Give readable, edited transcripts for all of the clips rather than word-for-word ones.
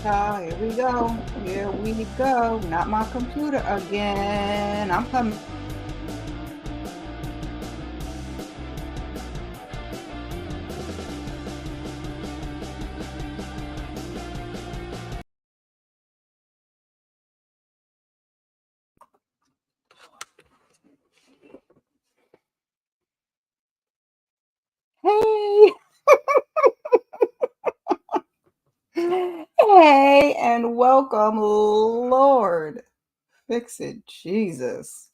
Here we go. Here we go. Not my computer again. I'm coming. Hey, hey, and welcome, Lord. Fix it, Jesus.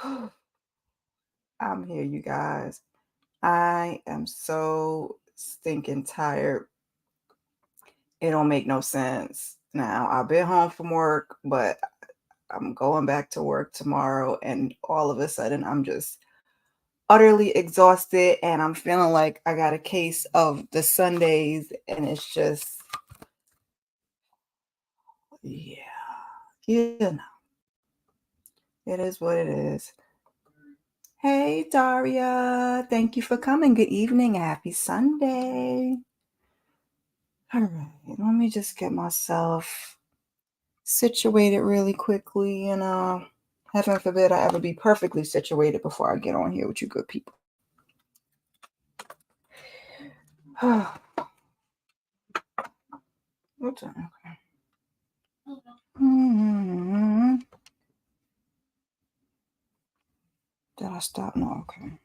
I'm here, you guys. I am so stinking tired. It don't make no sense. Now, I've been home from work, but I'm going back to work tomorrow, and all of a sudden, I'm just utterly exhausted, and I'm feeling like I got a case of the Sundays, and it's just, yeah, you know, it is what it is. Hey, Daria, thank you for coming. Good evening. Happy Sunday. All right, let me just get myself situated really quickly, and heaven forbid I ever be perfectly situated before I get on here with you good people. What's that? Okay. Did I stop? No, okay.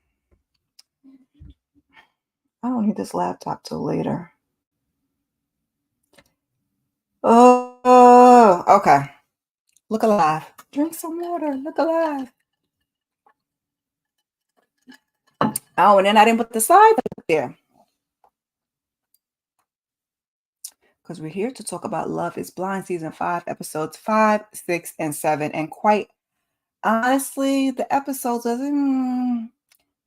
I don't need this laptop till later. Oh, okay. Look alive. Drink some water. Look alive. Oh, and then I didn't put the slide up there. Because we're here to talk about Love is Blind, Season 5, Episodes 5, 6, and 7. And quite honestly, the episodes of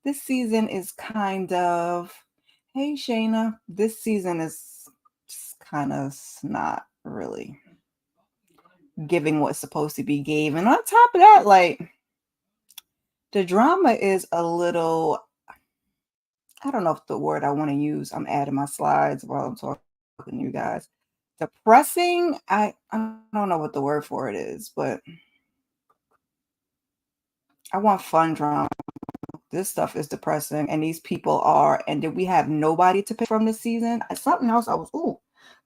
this season is kind of, hey, Shayna, this season is kind of not really giving what's supposed to be gave. And on top of that, like, the drama is a little, I don't know if the word I want to use, I'm adding my slides while I'm talking to you guys. Depressing, I don't know what the word for it is, but I want fun drama. This stuff is depressing, and these people are. And did we have nobody to pick from this season? Something else I was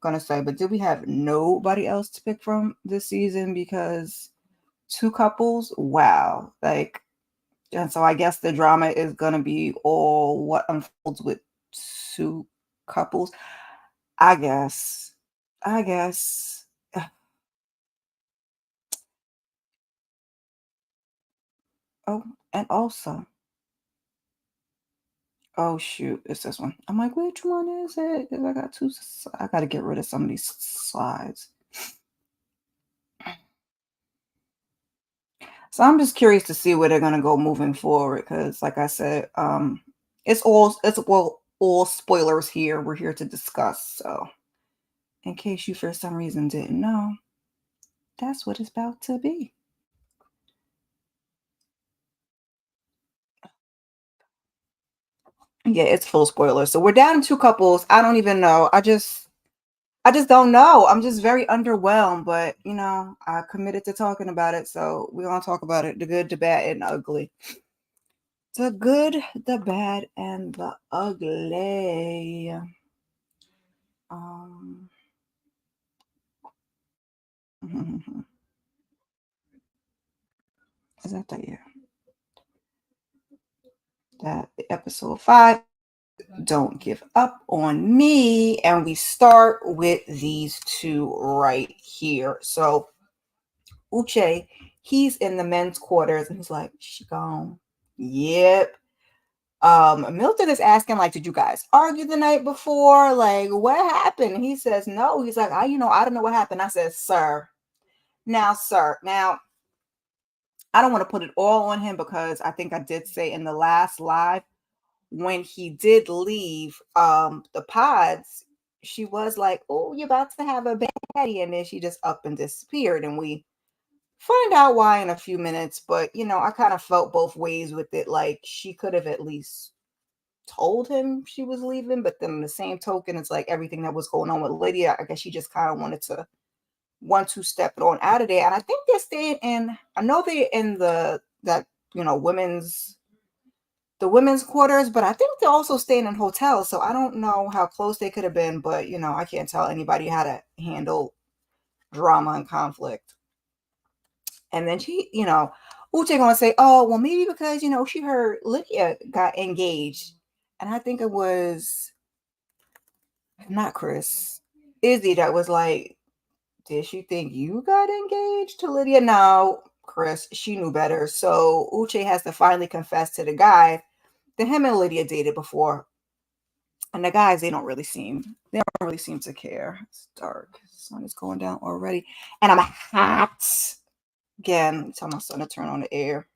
gonna say, but did we have nobody else to pick from this season? Because two couples, wow, like, and so I guess the drama is gonna be all what unfolds with two couples. I guess. I guess. Oh, and also, oh shoot, it's this one. I'm like, which one is it? Because I got two. I got to get rid of some of these slides. So I'm just curious to see where they're gonna go moving forward. Because, like I said, it's all spoilers here. We're here to discuss. So, in case you for some reason didn't know, that's what it's about to be. Yeah, it's full spoilers. So we're down to two couples. I don't even know. I just don't know. I'm just very underwhelmed, but I committed to talking about it, so we're gonna talk about it. The good, the bad, and the ugly. The good, the bad, and the ugly. Um is that the year? That episode 5. Don't give up on me. And we start with these two right here. So Uche, he's in the men's quarters and he's like, she gone. Yep. Milton is asking, like, did you guys argue the night before? Like, what happened? And he says, no. He's like, I don't know what happened. I said, sir. Now, I don't want to put it all on him because I think I did say in the last live when he did leave the pods, she was like, oh, you're about to have a baddie. And then she just up and disappeared. And we find out why in a few minutes. But, I kind of felt both ways with it. Like, she could have at least told him she was leaving, but then the same token, it's like everything that was going on with Lydia, I guess she just kind of wanted to 1-2 step it on out of there. And I think they're staying in, I know they're in that, the women's quarters, but I think they're also staying in hotels. So I don't know how close they could have been, but I can't tell anybody how to handle drama and conflict. And then Uche gonna say, oh, well, maybe because, she heard Lydia got engaged. And I think it was not Chris, Izzy that was like, did she think you got engaged to Lydia? No, Chris, she knew better. So Uche has to finally confess to the guy that him and Lydia dated before. And the guys, they don't really seem to care. It's dark. The sun is going down already. And I'm hot. Again, tell my son to turn on the air.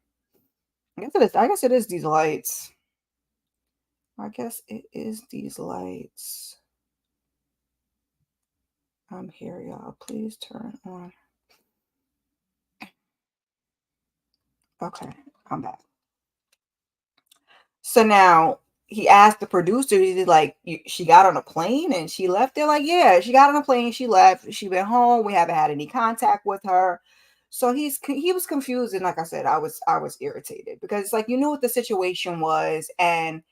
I guess it is these lights. I'm here, y'all. Please turn on. Okay, I'm back. So now he asked the producer, he's like, she got on a plane and she left? They're like, yeah, she got on a plane, she left, she went home. We haven't had any contact with her. So he was confused, and like I said, I was irritated because it's like, what the situation was, and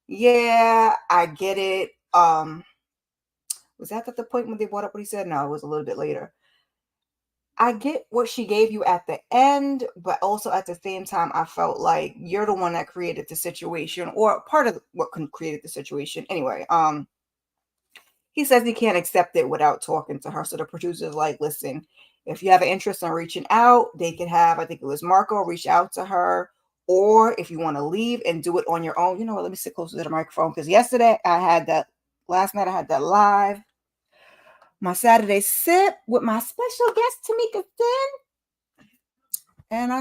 yeah, I get it. Was that at the point when they brought up what he said? No, it was a little bit later. I get what she gave you at the end, but also at the same time, I felt like you're the one that created the situation, or part of what created the situation. Anyway, he says he can't accept it without talking to her. So the producer's like, listen, if you have an interest in reaching out, they could have, I think it was Marco, reach out to her. Or if you want to leave and do it on your own, you know what, let me sit closer to the microphone. Because last night I had that live, my Saturday sip with my special guest, Tamika Sin. And I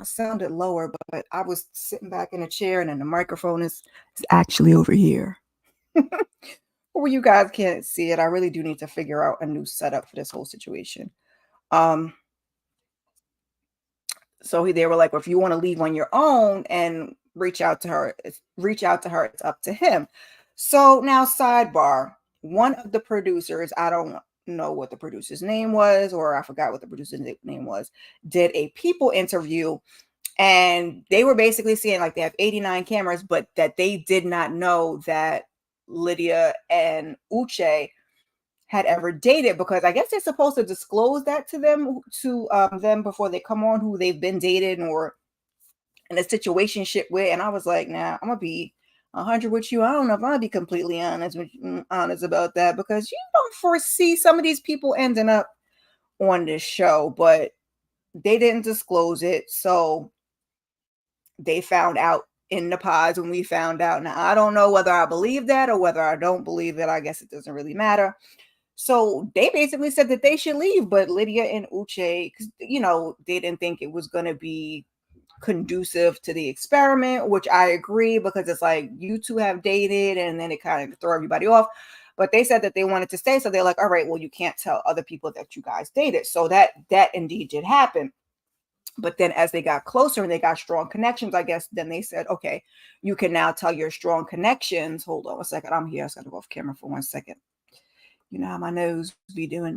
sounded lower, but I was sitting back in a chair and then the microphone is actually over here. Or you guys can't see it. I really do need to figure out a new setup for this whole situation. So they were like, well, if you want to leave on your own and reach out to her, it's up to him. So now, sidebar, one of the producers, I don't know what the producer's name was, or I forgot what the producer's name was, did a People interview, and they were basically saying like they have 89 cameras, but that they did not know that Lydia and Uche had ever dated, because I guess they're supposed to disclose that to them before they come on, who they've been dating or in a situationship with. And I was like, nah, I'm gonna be 100 with you. I don't know if I'm gonna be completely honest about that, because you don't foresee some of these people ending up on this show, but they didn't disclose it, so they found out in the pods when we found out. Now I don't know whether I believe that or whether I don't believe that. I guess it doesn't really matter. So they basically said that they should leave, but Lydia and Uche, they didn't think it was going to be conducive to the experiment, which I agree, because it's like you two have dated and then it kind of throw everybody off. But they said that they wanted to stay. So they're like, all right, well, you can't tell other people that you guys dated. So that indeed did happen. But then as they got closer and they got strong connections, I guess, then they said, okay, you can now tell your strong connections. Hold on a second. I'm here. I got to go off camera for 1 second. You know how my nose be doing.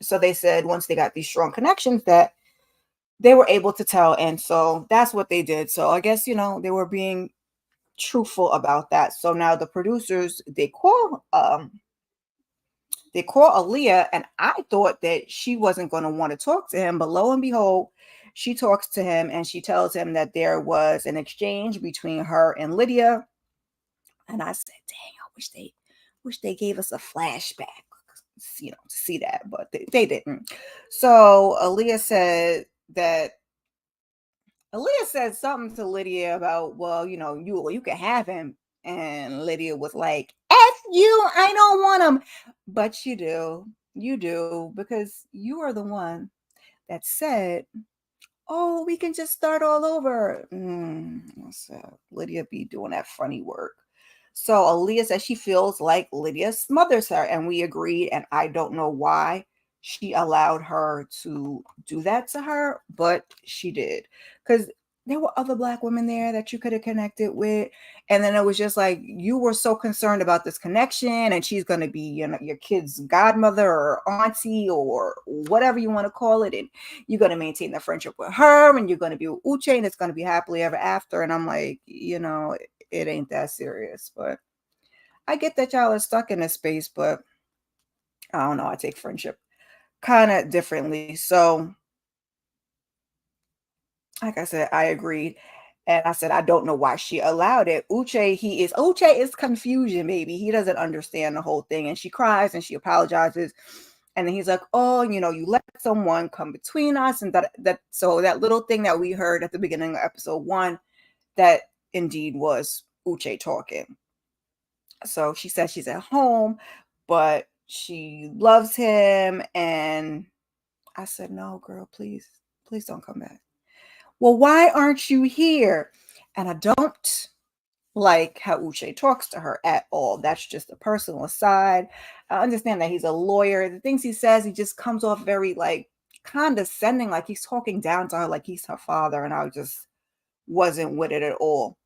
So they said once they got these strong connections that they were able to tell. And so that's what they did. So I guess, they were being truthful about that. So now the producers, they call Aaliyah, and I thought that she wasn't going to want to talk to him, but lo and behold, she talks to him and she tells him that there was an exchange between her and Lydia. And I said, dang, I wish they gave us a flashback, to see that, but they didn't. So Aaliyah said something to Lydia about, well, you can have him. And Lydia was like, F you, I don't want him. But you do, because you are the one that said, oh, we can just start all over. So Lydia be doing that funny work. So Aaliyah says she feels like Lydia smothers her, and we agreed. And I don't know why she allowed her to do that to her, but she did. Because there were other Black women there that you could have connected with. And then it was just like, you were so concerned about this connection, and she's going to be, your kid's godmother or auntie or whatever you want to call it. And you're going to maintain the friendship with her, and you're going to be with Uche, and it's going to be happily ever after. And I'm like, it ain't that serious. But I get that y'all are stuck in this space, but I don't know. I take friendship kind of differently. So, like I said, I agreed. And I said, I don't know why she allowed it. Uche is confusion, baby. He doesn't understand the whole thing. And she cries and she apologizes. And then he's like, oh, you let someone come between us. And so that little thing that we heard at the beginning of episode 1, that indeed was Uche talking. So she says she's at home, but she loves him. And I said, no, girl, please don't come back. Well, why aren't you here? And I don't like how Uche talks to her at all. That's just a personal aside. I understand that he's a lawyer. The things he says, he just comes off very like condescending, like he's talking down to her, like he's her father. And I just wasn't with it at all.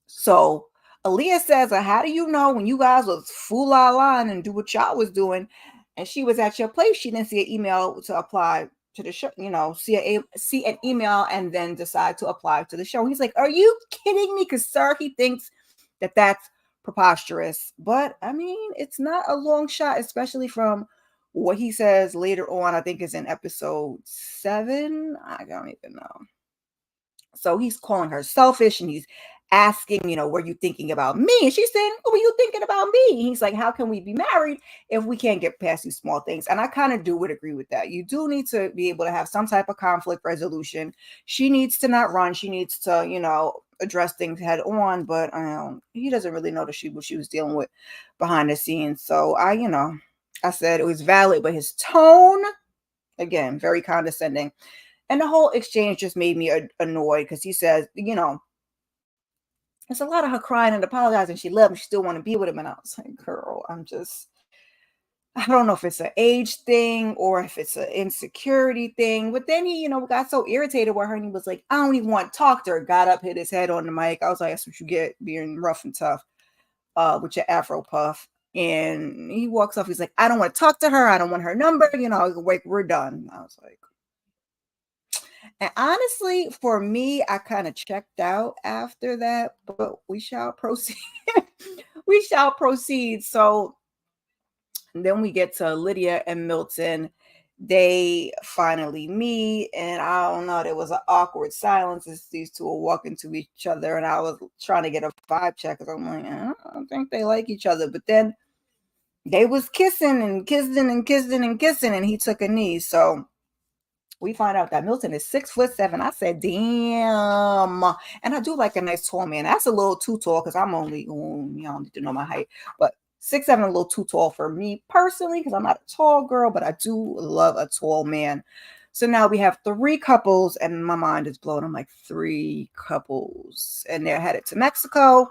So Aaliyah says, how do you know when you guys was fool la la and do what y'all was doing, and she was at your place, she didn't see an email to apply to the show, see an email and then decide to apply to the show. He's like, are you kidding me? Because, sir, he thinks that that's preposterous. But, I mean, it's not a long shot, especially from what he says later on. I think is in episode 7. I don't even know. So he's calling her selfish, and he's asking, were you thinking about me? And she's saying, what were you thinking about me? He's like, how can we be married if we can't get past these small things? And I kind of would agree with that. You do need to be able to have some type of conflict resolution. She needs to not run. She needs to, address things head on. But he doesn't really know what she was dealing with behind the scenes. So I said it was valid, but his tone, again, very condescending. And the whole exchange just made me annoyed because he says, there's a lot of her crying and apologizing. She loved him. She still want to be with him. And I was like, girl, I don't know if it's an age thing or if it's an insecurity thing. But then he, got so irritated with her, and he was like, I don't even want to talk to her. Got up, hit his head on the mic. I was like, that's what you get being rough and tough with your Afro puff. And he walks off. He's like, I don't want to talk to her. I don't want her number. Like, we're done. I was like, and honestly, for me, I kind of checked out after that, but we shall proceed. We shall proceed. So then we get to Lydia and Milton. They finally meet, and I don't know, there was an awkward silence as these two were walking to each other, and I was trying to get a vibe check because I'm like, I don't think they like each other. But then they was kissing and kissing and kissing and kissing, and he took a knee. So we find out that Milton is 6'7". I said, damn. And I do like a nice tall man. That's a little too tall because I'm only, you don't need to know my height. But 6'7", a little too tall for me personally because I'm not a tall girl, but I do love a tall man. So now we have 3 couples, and my mind is blown. I'm like, 3 couples. And they're headed to Mexico.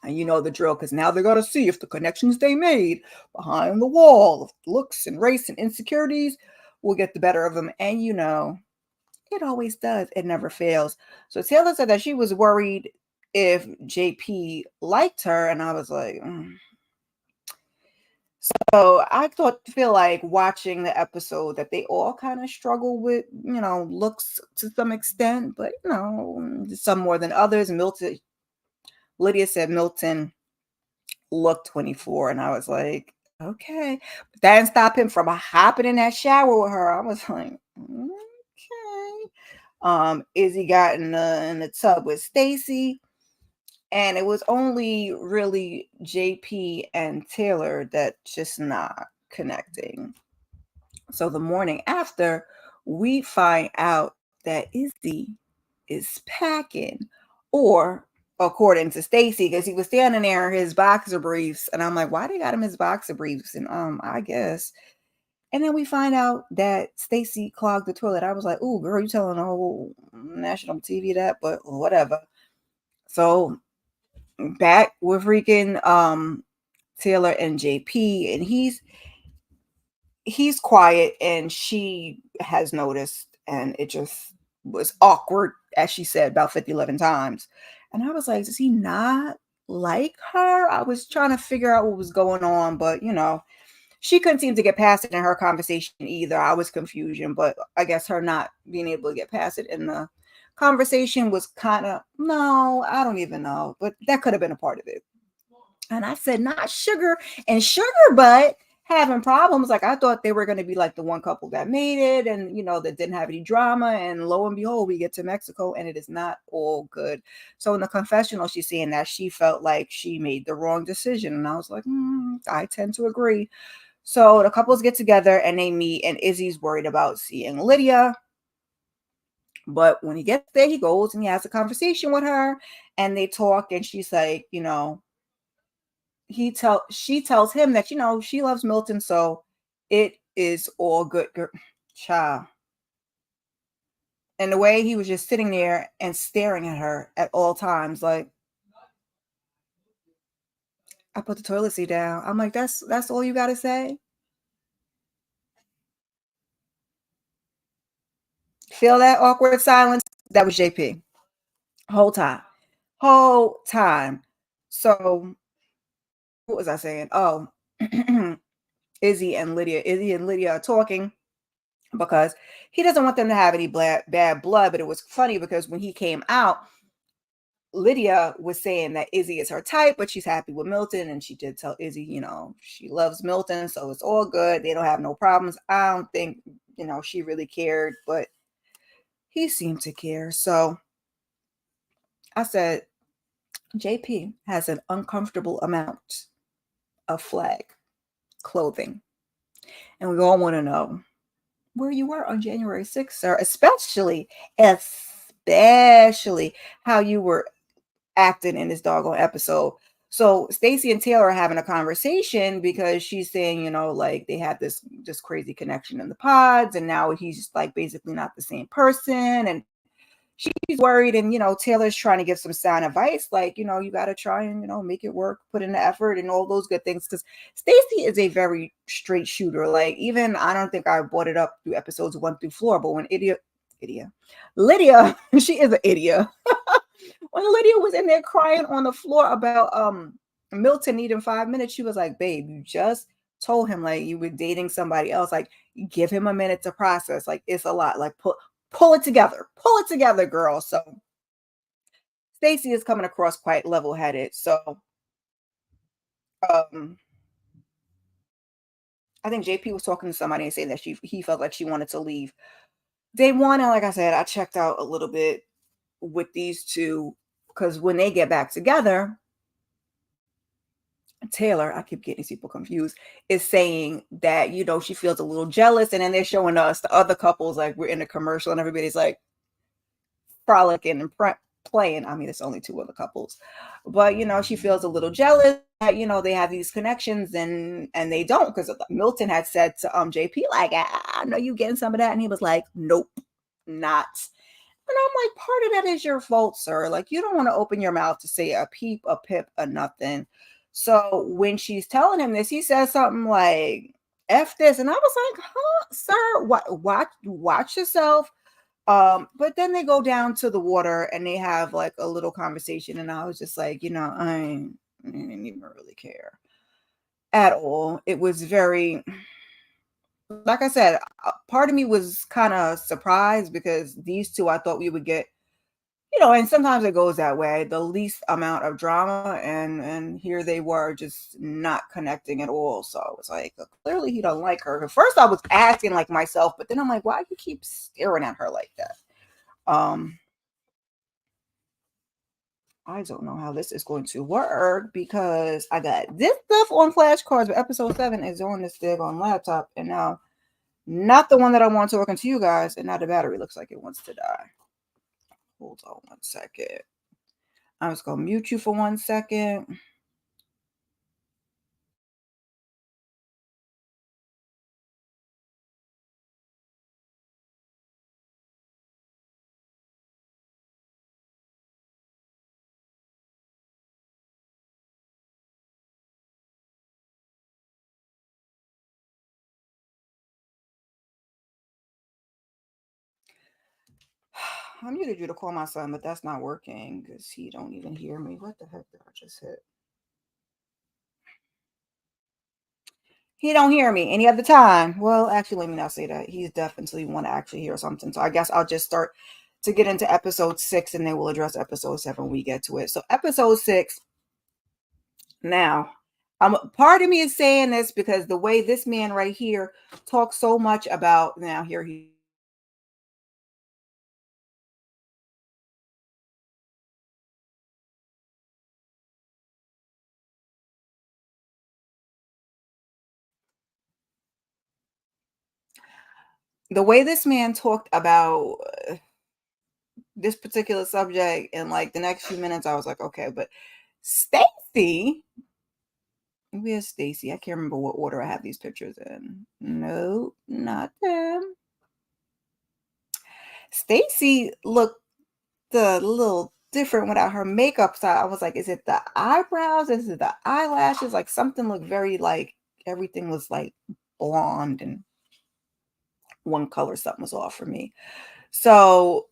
And you know the drill, because now they're going to see if the connections they made behind the wall of looks and race and insecurities will get the better of them. And it always does. It never fails. So Taylor said that she was worried if JP liked her. And I was like, So I feel like watching the episode that they all kind of struggle with, looks to some extent, but, some more than others. Lydia said Milton looked 24, and I was like, okay. But that didn't stop him from hopping in that shower with her. I was like, okay. Izzy got in the tub with Stacy, and it was only really JP and Taylor that just not connecting. So the morning after, we find out that Izzy is packing, or according to Stacy, because he was standing there in his boxer briefs, and I'm like, why they got him his boxer briefs? And I guess. And then we find out that Stacy clogged the toilet. I was like, "Ooh, girl, you telling the whole national TV that?" But whatever. So back with freaking Taylor and JP, and he's quiet, and she has noticed, and it just was awkward as she said, about 50, 11 times. And I was like, does he not like her? I was trying to figure out what was going on, but she couldn't seem to get past it in her conversation either. I was confusion, but I guess her not being able to get past it in the conversation was kind of, no, I don't even know, but that could have been a part of it. And I said, not Sugar and Sugar Butt having problems. Like, I thought they were going to be like the one couple that made it and, that didn't have any drama. And lo and behold, we get to Mexico and it is not all good. So in the confessional, she's saying that she felt like she made the wrong decision. And I was like, I tend to agree. So the couples get together and they meet, and Izzy's worried about seeing Lydia. But when he gets there, he goes and he has a conversation with her and they talk. And she's like, she tells him that, she loves Milton. So it is all good. Child. And the way he was just sitting there and staring at her at all times, like, I put the toilet seat down. I'm like, that's all you got to say? Feel that awkward silence? That was JP. Whole time. So what was I saying? Oh, Izzy and Lydia are talking because he doesn't want them to have any bad blood. But it was funny because when he came out, Lydia was saying that Izzy is her type, but she's happy with Milton. And she did tell Izzy, she loves Milton. So it's all good. They don't have no problems. I don't think, she really cared, but he seemed to care. So I said, JP has an uncomfortable amount of flag clothing. And we all want to know where you were on January 6th, sir, especially how you were acting in this doggone episode. So Stacey and Taylor are having a conversation because she's saying, like they had this crazy connection in the pods, and now he's like basically not the same person. And she's worried, and Taylor's trying to give some sound advice, like, you got to try and make it work, put in the effort and all those good things, because Stacey is a very straight shooter. Like, even I don't think I brought it up through episodes 1 through 4, but when Lydia she is an idiot. When Lydia was in there crying on the floor about Milton needing 5 minutes, she was like, babe, you just told him like you were dating somebody else, like give him a minute to process, like it's a lot, like pull it together, girl. So Stacey is coming across quite level-headed. So um I think JP was talking to somebody and saying that he felt like she wanted to leave. Day one, and like I said, I checked out a little bit with these two because when they get back together, Taylor, I keep getting these people confused, is saying that, she feels a little jealous. And then they're showing us the other couples, like we're in a commercial and everybody's like frolicking and playing. I mean, it's only two other couples, but she feels a little jealous that they have these connections and they don't, because Milton had said to JP, like, I know you getting some of that, and he was like, nope, not. And I'm like, part of that is your fault, sir. Like, you don't want to open your mouth to say a peep, a pip, or nothing. So when she's telling him this, he says something like, F this. And I was like, huh, sir, watch yourself. But then they go down to the water and they have like a little conversation. And I was just like, I didn't even really care at all. It was very, like I said, part of me was kind of surprised because these two, I thought we would get, and sometimes it goes that way, the least amount of drama, and here they were just not connecting at all. So I was like, clearly he don't like her. At first I was asking like myself, but then I'm like, why do you keep staring at her like that? I don't know how this is going to work because I got this stuff on flashcards, but episode 7 is on this on laptop, and now not the one that I want talking to you guys, and now the battery looks like it wants to die. Hold on one second. I'm just gonna mute you for 1 second. I muted you to call my son, but that's not working because he don't even hear me. What the heck did I just hit? He don't hear me any other time. Well, actually, let me not say that. He's definitely want to actually hear something. So I guess I'll just start to get into episode 6, and then we'll address episode 7 when we get to it. So episode 6. Now, part of me is saying this because the way this man right here talks so much about now here he the way this man talked about this particular subject in like the next few minutes, I was like, okay, but Stacy, where's Stacy? I can't remember what order I have these pictures in. No, not them. Stacy looked a little different without her makeup. So I was like, is it the eyebrows? Is it the eyelashes? Like something looked very like everything was like blonde and one color, something was off for me. So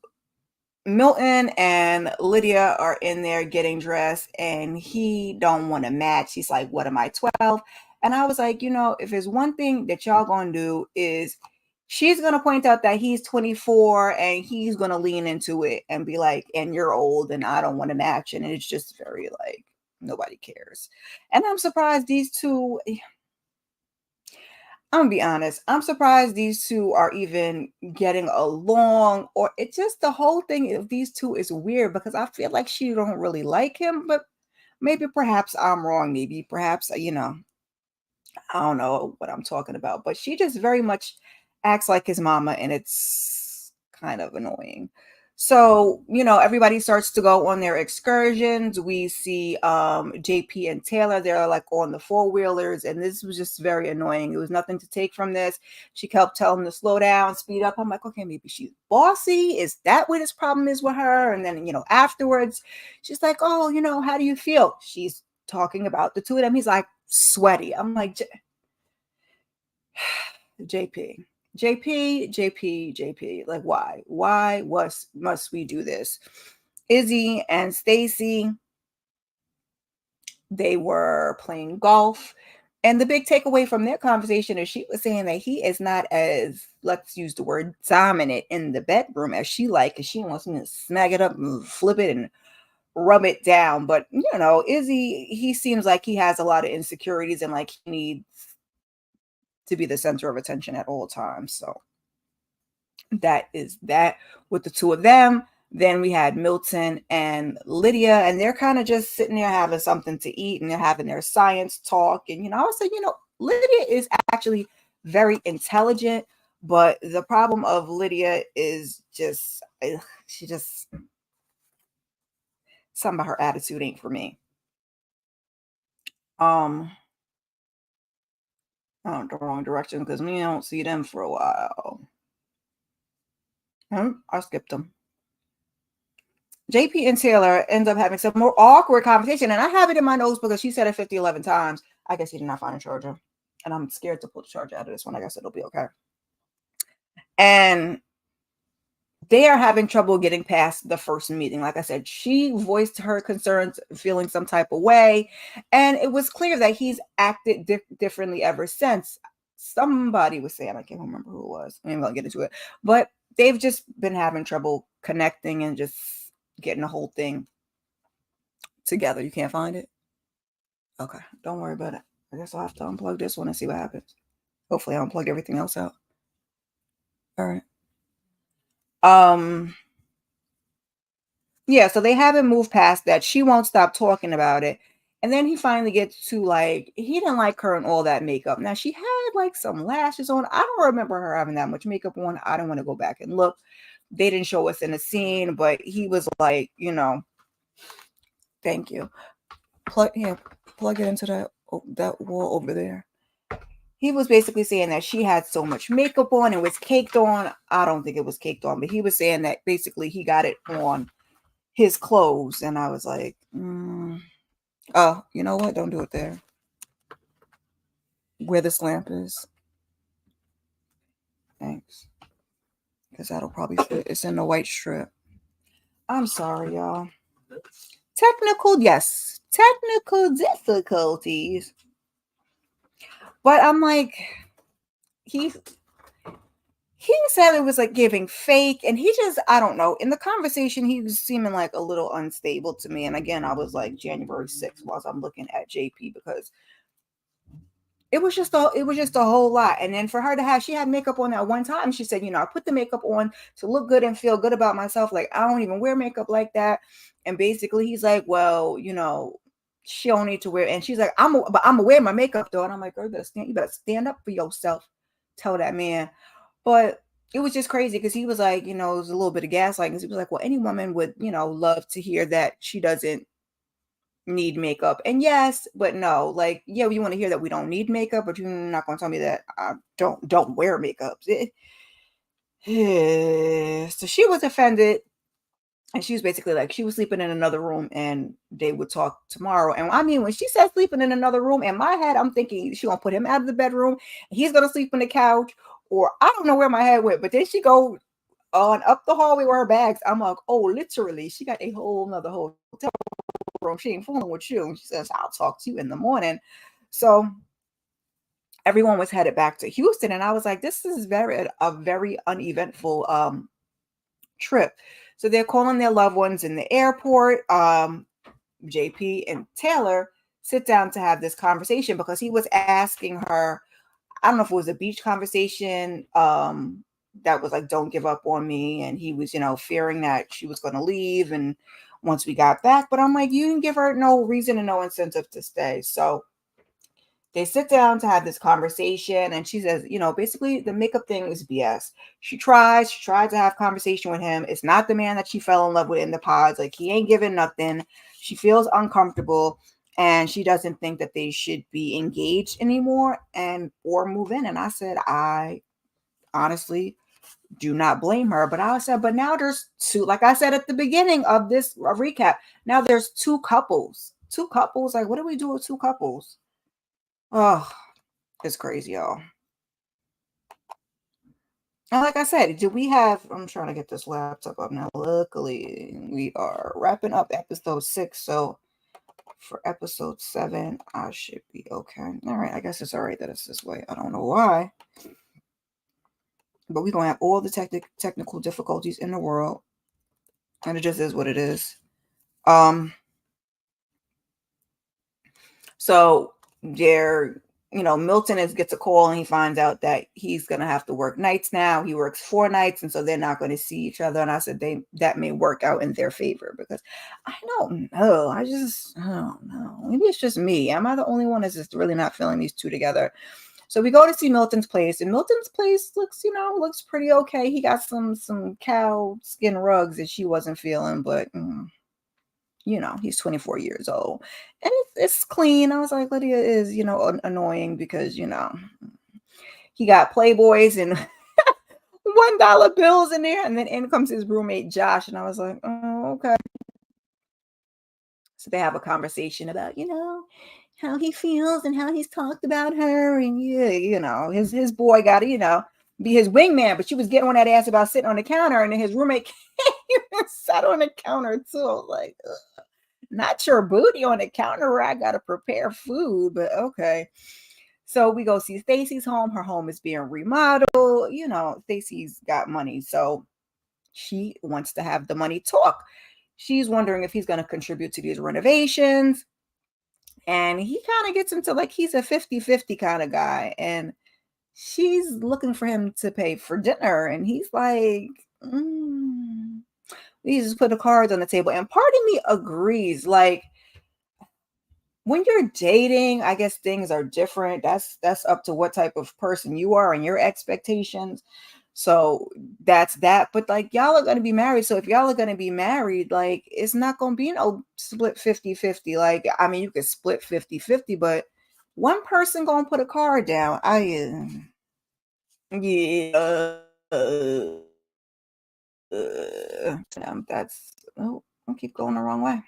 Milton and Lydia are in there getting dressed and he don't want to match. He's like, what am I, 12? And I was like, if there's one thing that y'all gonna do is she's gonna point out that he's 24 and he's gonna lean into it and be like, and you're old and I don't want to match. And it's just very like nobody cares. And I'm surprised these two, I'm gonna be honest. I'm surprised these two are even getting along, or it's just the whole thing of these two is weird because I feel like she don't really like him, but maybe perhaps I'm wrong. Maybe perhaps I don't know what I'm talking about, but she just very much acts like his mama, and it's kind of annoying. So, everybody starts to go on their excursions. We see JP and Taylor, they're like on the four-wheelers, and this was just very annoying. It was nothing to take from this. She kept telling them to slow down, speed up. I'm like, okay, maybe she's bossy. Is that what his problem is with her? And then, afterwards, she's like, oh, how do you feel? She's talking about the two of them. He's like, sweaty. I'm like, JP, JP. Like, why? Why must we do this? Izzy and Stacy, they were playing golf. And the big takeaway from their conversation is she was saying that he is not as, let's use the word, dominant in the bedroom as she like, because she wants him to smack it up and flip it and rub it down. But, Izzy, he seems like he has a lot of insecurities and like he needs to be the center of attention at all times. So that is that with the two of them. Then we had Milton and Lydia, and they're kind of just sitting there having something to eat and they're having their science talk. And, I was like, Lydia is actually very intelligent, but the problem of Lydia is just, she just, something about her attitude ain't for me. I went the wrong direction because we don't see them for a while. I skipped them. JP and Taylor end up having some more awkward conversation. And I have it in my notes because she said it 50, 11 times. I guess he did not find a charger. And I'm scared to pull the charger out of this one. I guess it'll be okay. And they are having trouble getting past the first meeting. Like I said, she voiced her concerns, feeling some type of way. And it was clear that he's acted differently ever since. Somebody was saying, I can't remember who it was. I'm going to get into it. But they've just been having trouble connecting and just getting the whole thing together. You can't find it? Okay, don't worry about it. I guess I'll have to unplug this one and see what happens. Hopefully I'll unplug everything else out. All right. Yeah, so they haven't moved past that. She won't stop talking about it. And then he finally gets to like, he didn't like her and all that makeup. Now she had like some lashes on. I don't remember her having that much makeup on. I don't want to go back and look. They didn't show us in the scene, but he was like, thank you. Plug it into that wall over there. He was basically saying that she had so much makeup on, it was caked on. I don't think it was caked on, but he was saying that basically he got it on his clothes. And I was like, oh, you know what? Don't do it there. Where this lamp is. Thanks. Because that'll probably fit. It's in the white strip. I'm sorry, y'all. Yes, technical difficulties. But I'm like, he he said it was like giving fake, and he just, I don't know. In the conversation, he was seeming like a little unstable to me. And again, I was like January 6th whilst I'm looking at JP, because it was just a whole lot. And then for her to have, she had makeup on that one time. She said, I put the makeup on to look good and feel good about myself. Like, I don't even wear makeup like that. And basically he's like, well, she don't need to wear. And she's like, but I'm gonna wear my makeup though. And I'm like, girl, you better stand up for yourself. Tell that man. But it was just crazy because he was like, it was a little bit of gaslighting. He was like, well, any woman would, love to hear that she doesn't need makeup. And yes, but no. Like, yeah, you want to hear that we don't need makeup, but you're not going to tell me that I don't wear makeup. So she was offended. And she was basically like, she was sleeping in another room and they would talk tomorrow. And I mean, when she said sleeping in another room, in my head, I'm thinking she gonna put him out of the bedroom and he's gonna sleep on the couch, or I don't know where my head went. But then she go on up the hallway with her bags. I'm like, oh, literally, she got a whole nother hotel room. She ain't fooling with you. And she says, I'll talk to you in the morning. So everyone was headed back to Houston. And I was like, this is a very uneventful trip. So they're calling their loved ones in the airport. JP and Taylor sit down to have this conversation because he was asking her, I don't know if it was a beach conversation, that was like, don't give up on me. And he was, fearing that she was going to leave. And once we got back, but I'm like, you didn't give her no reason and no incentive to stay. So they sit down to have this conversation, and she says, basically the makeup thing is BS. She tried to have conversation with him. It's not the man that she fell in love with in the pods. Like, he ain't giving nothing. She feels uncomfortable, and she doesn't think that they should be engaged anymore or move in. And I said, I honestly do not blame her. But I said, but now there's two, like I said at the beginning of this recap, now there's two couples. Two couples. Like, what do we do with two couples? Oh, it's crazy, y'all. And like I said, I'm trying to get this laptop up now. Luckily, we are wrapping up episode 6. So for episode 7, I should be okay. All right. I guess it's all right that it's this way. I don't know why. But we're going to have all the technical difficulties in the world. And it just is what it is. So Milton gets a call and he finds out that he's going to have to work nights now. He works 4 nights, and so they're not going to see each other. And I said that may work out in their favor, because I don't know. I don't know. Maybe it's just me. Am I the only one that's just really not feeling these two together? So we go to see Milton's place, and Milton's place looks pretty okay. He got some cow skin rugs that she wasn't feeling, but he's 24 years old and it's clean. I was like, Lydia is, annoying because, he got Playboys and $1 bills in there. And then in comes his roommate, Josh. And I was like, oh, okay. So they have a conversation about, how he feels and how he's talked about her. And yeah, his boy got to, be his wingman, but she was getting on that ass about sitting on the counter. And then his roommate came and sat on the counter too. I was like, ugh. Not your booty on the counter where I gotta prepare food, but okay. So we go see Stacy's home. Her home is being remodeled. Stacy's got money, so she wants to have the money talk. She's wondering if he's going to contribute to these renovations. And he kind of gets into like he's a 50-50 kind of guy. And she's looking for him to pay for dinner. And he's like, we just put the cards on the table. And part of me agrees. Like, when you're dating, I guess things are different. That's up to what type of person you are and your expectations. So that's that. But like, y'all are going to be married. So if y'all are going to be married, like, it's not going to be no split 50-50. Like, I mean, you could split 50-50, but one person going to put a card down. Yeah. That's, oh, I keep going the wrong way.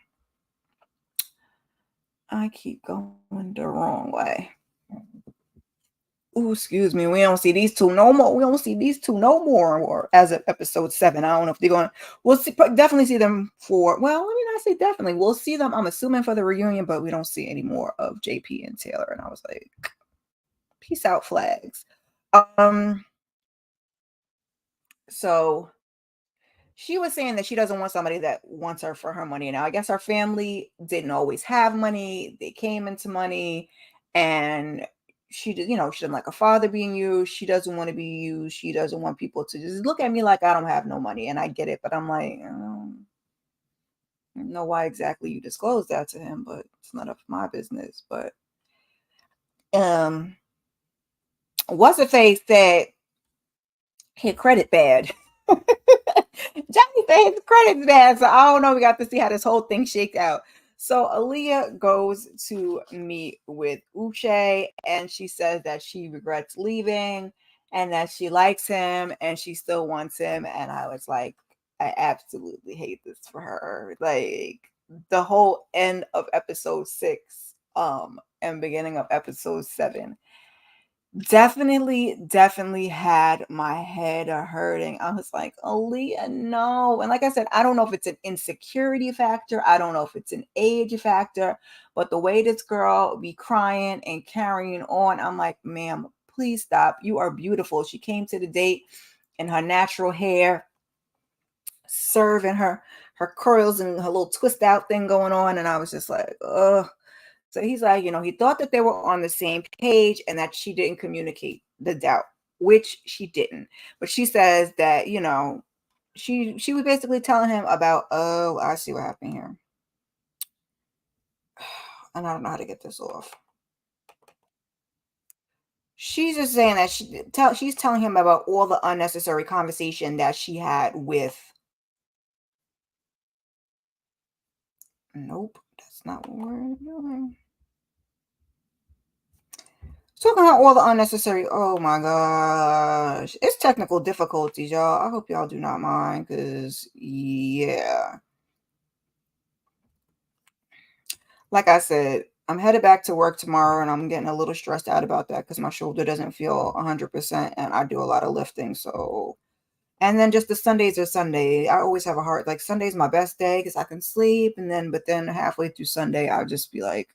I keep going the wrong way. Ooh, excuse me. We don't see these two no more. We don't see these two no more. Or as of episode 7, I don't know if they're going. We'll see. Definitely see them for. Well, let me not say definitely. We'll see them. I'm assuming for the reunion, but we don't see any more of JP and Taylor. And I was like, peace out, flags. Um. So she was saying that she doesn't want somebody that wants her for her money. Now, I guess our family didn't always have money. They came into money, and she did, she doesn't like a father being used. She doesn't want to be used. She doesn't want people to just look at me like I don't have no money. And I get it, but I'm like, I don't know why exactly you disclosed that to him, but it's none of my business. But um, what's the face said his credit bad. Johnny said his credit's bad. So I don't know. We got to see how this whole thing shakes out. So Aaliyah goes to meet with Uche and she says that she regrets leaving and that she likes him and she still wants him. And I was like, I absolutely hate this for her. Like the whole end of episode 6 and beginning of episode 7 definitely had my head hurting. I was like, Aaliyah, no. And like I said, I don't know if it's an insecurity factor. I don't know if it's an age factor, but the way this girl be crying and carrying on, I'm like, ma'am, please stop. You are beautiful. She came to the date in her natural hair, serving her curls and her little twist out thing going on. And I was just like, ugh. So he's like, he thought that they were on the same page and that she didn't communicate the doubt, which she didn't. But she says that, she was basically telling him about, oh, I see what happened here. And I don't know how to get this off. She's just saying that she's telling him about all the unnecessary conversation that she had with. Nope, that's not what we're doing. Talking about all the unnecessary. Oh my gosh. It's technical difficulties, y'all. I hope y'all do not mind because, yeah. Like I said, I'm headed back to work tomorrow and I'm getting a little stressed out about that because my shoulder doesn't feel 100% and I do a lot of lifting. So, and then just the Sundays are Sunday. I always have a heart. Like Sunday's my best day because I can sleep. But then halfway through Sunday, I'll just be like,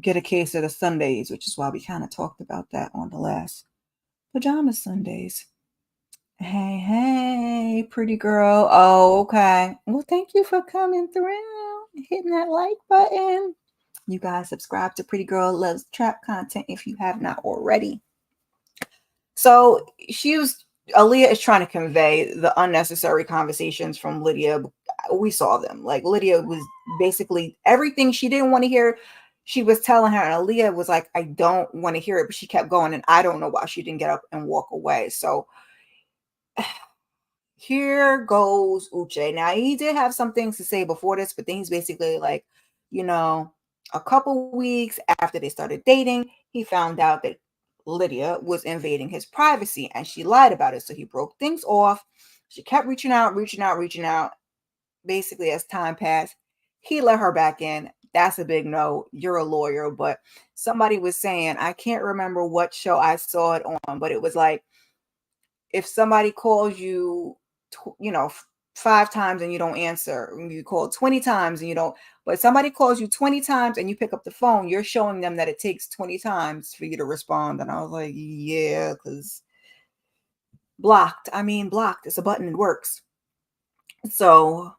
get a case of the Sundays, which is why we kind of talked about that on the last Pajama Sundays. Hey, hey, pretty girl. Oh, okay. Well, thank you for coming through, hitting that like button. You guys subscribe to Pretty Girl Loves Trap content if you have not already. So Aaliyah is trying to convey the unnecessary conversations from Lydia. We saw them. Like Lydia was basically everything she didn't want to hear. She was telling her, and Aaliyah was like, I don't want to hear it, but she kept going, and I don't know why she didn't get up and walk away. So here goes Uche. Now he did have some things to say before this, but then he's basically like, a couple weeks after they started dating, he found out that Lydia was invading his privacy and she lied about it. So he broke things off. She kept reaching out, reaching out, reaching out. Basically, as time passed, he let her back in. That's a big no. You're a lawyer. But somebody was saying, I can't remember what show I saw it on, but it was like, if somebody calls you, 5 times and you don't answer, you call 20 times and you don't, but somebody calls you 20 times and you pick up the phone, you're showing them that it takes 20 times for you to respond. And I was like, yeah, because blocked. I mean, blocked. It's a button. It works. So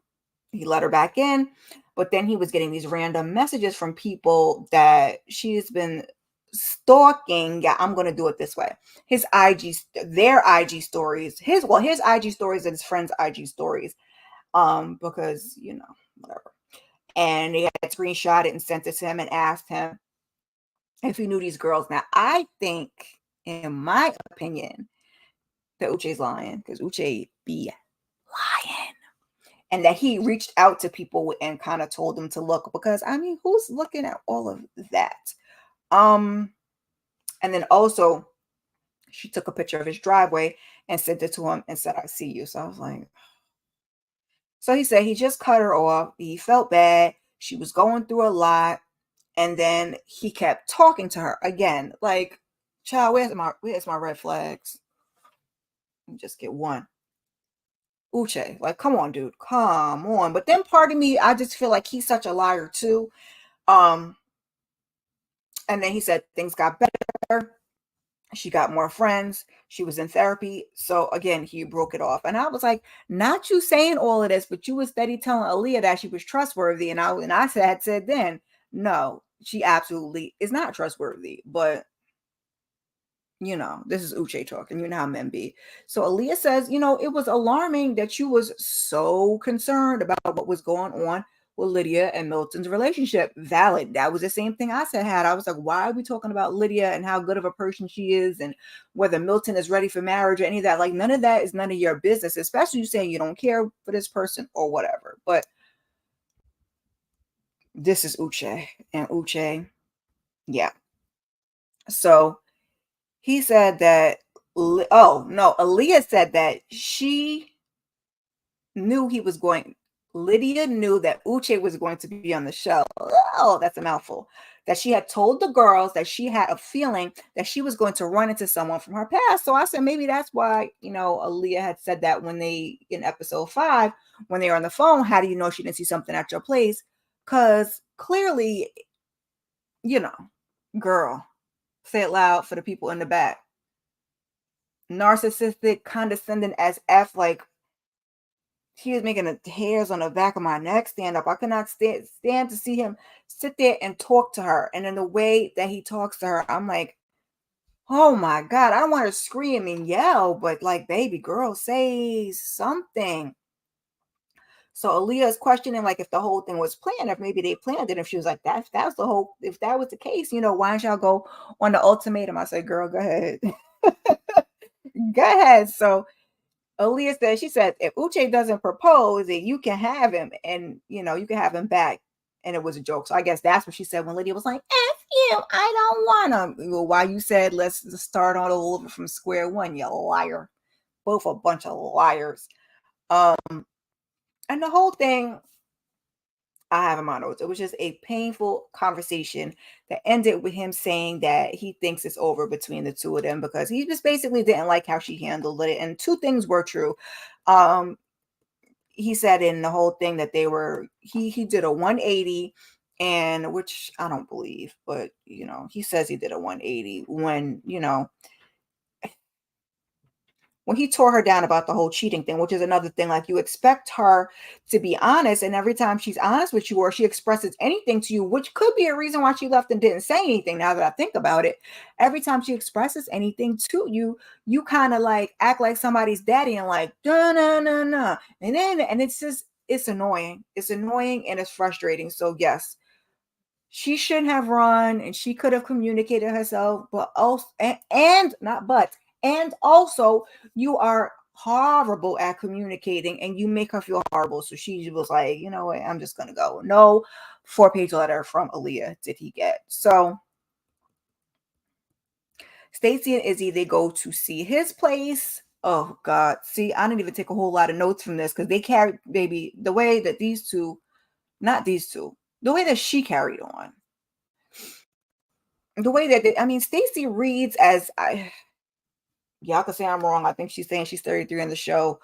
he let her back in, but then he was getting these random messages from people that she's been stalking. Yeah, I'm gonna do it this way. Their IG stories, his IG stories and his friends' IG stories. Because whatever. And they had screenshot it and sent it to him and asked him if he knew these girls. Now, I think, in my opinion, that Uche's lying because Uche be lying. And that he reached out to people and kind of told them to look because I mean, who's looking at all of that? And then also she took a picture of his driveway and sent it to him and said, I see you. So I was like, so he said he just cut her off. He felt bad. She was going through a lot. And then he kept talking to her again. Like, child, where's my red flags? Let me just get one. Uche, like, come on, dude, come on. But then part of me, I just feel like he's such a liar too. Um, and then he said things got better. She got more friends. She was in therapy. So again, he broke it off. And I was like, not you saying all of this, but you was steady telling Aaliyah that she was trustworthy. And I said then, no, she absolutely is not trustworthy. But this is Uche talking. You know how men be. So Aaliyah says, it was alarming that you was so concerned about what was going on with Lydia and Milton's relationship. Valid. That was the same thing I said. I was like, why are we talking about Lydia and how good of a person she is and whether Milton is ready for marriage or any of that? Like, none of that is none of your business, especially you saying you don't care for this person or whatever. But this is Uche. And Uche, yeah. So he said that, oh no, Aaliyah said that she knew he was going, Lydia knew that Uche was going to be on the show. Oh, that's a mouthful. That she had told the girls that she had a feeling that she was going to run into someone from her past. So I said, maybe that's why, Aaliyah had said that when in episode 5, when they were on the phone, how do you know she didn't see something at your place? Because clearly, girl, say it loud for the people in the back. Narcissistic, condescending as F, like he was making the hairs on the back of my neck stand up. I could not stand to see him sit there and talk to her. And in the way that he talks to her, I'm like, oh my God, I don't want to scream and yell, but like, baby girl, say something. So Aaliyah is questioning, like, if the whole thing was planned, if maybe they planned it. If she was like, if that was the case, why don't y'all go on the ultimatum? I said, girl, go ahead. Go ahead. So Aaliyah said, she said, if Uche doesn't propose, that you can have him and, you can have him back. And it was a joke. So I guess that's what she said when Lydia was like, F you, I don't want him. Well, why you said, let's start all over from square one, you liar. Both a bunch of liars. And the whole thing, I have in my notes, it was just a painful conversation that ended with him saying that he thinks it's over between the two of them because he just basically didn't like how she handled it. And two things were true. He said in the whole thing that he did a 180, and which I don't believe, but he says he did a 180 when he tore her down about the whole cheating thing, which is another thing. Like, you expect her to be honest, and every time she's honest with you or she expresses anything to you, which could be a reason why she left and didn't say anything, now that I think about it, every time she expresses anything to you, you kind of like act like somebody's daddy and like, no, no, no, no. And it's annoying. It's annoying and it's frustrating. So yes, she shouldn't have run and she could have communicated herself, but also, and not but, and also you are horrible at communicating and you make her feel horrible. So she was like, you know what, I'm just going to go. No 4-page letter from Aaliyah did he get. So Stacey and Izzy, they go to see his place. Oh God. See, I didn't even take a whole lot of notes from this because they carried, baby, the way that the way that she carried on. The way that Stacey reads as y'all can say I'm wrong. I think she's saying she's 33 in the show,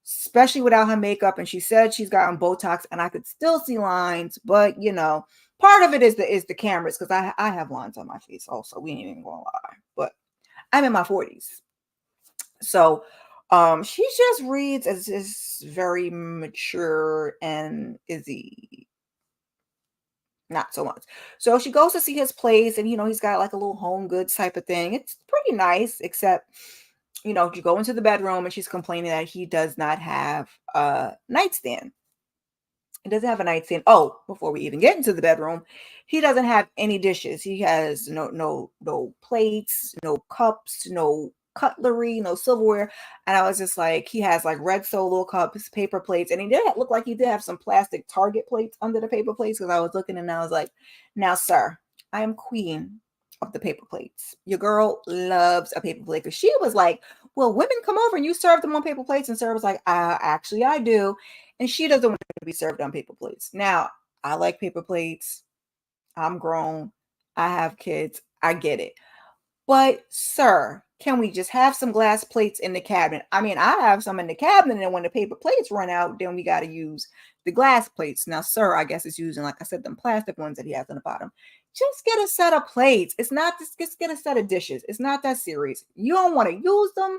especially without her makeup. And she said she's gotten Botox, and I could still see lines, but part of it is the cameras because I have lines on my face also. We ain't even gonna lie, but I'm in my 40s, so she just reads as just very mature, and Izzy not so much. So she goes to see his place, and he's got like a little home goods type of thing. It's pretty nice, except you go into the bedroom and she's complaining that he does not have a nightstand. He doesn't have a nightstand. Oh, before we even get into the bedroom, he doesn't have any dishes. He has no plates, no cups, no cutlery, no silverware. And I was just like, he has like red Solo cups, paper plates, and he did look like he did have some plastic Target plates under the paper plates because I was looking and I was like, now, sir, I am queen of the paper plates. Your girl loves a paper plate because she was like, well, women come over and you serve them on paper plates. And Sarah was like, actually, I do. And she doesn't want to be served on paper plates. Now, I like paper plates. I'm grown. I have kids. I get it. But, sir, can we just have some glass plates in the cabinet? I mean, I have some in the cabinet, and when the paper plates run out, then we got to use the glass plates. Now, sir, I guess it's using, like I said, them plastic ones that he has on the bottom. Just get a set of plates. It's not just get a set of dishes. It's not that serious. You don't want to use them,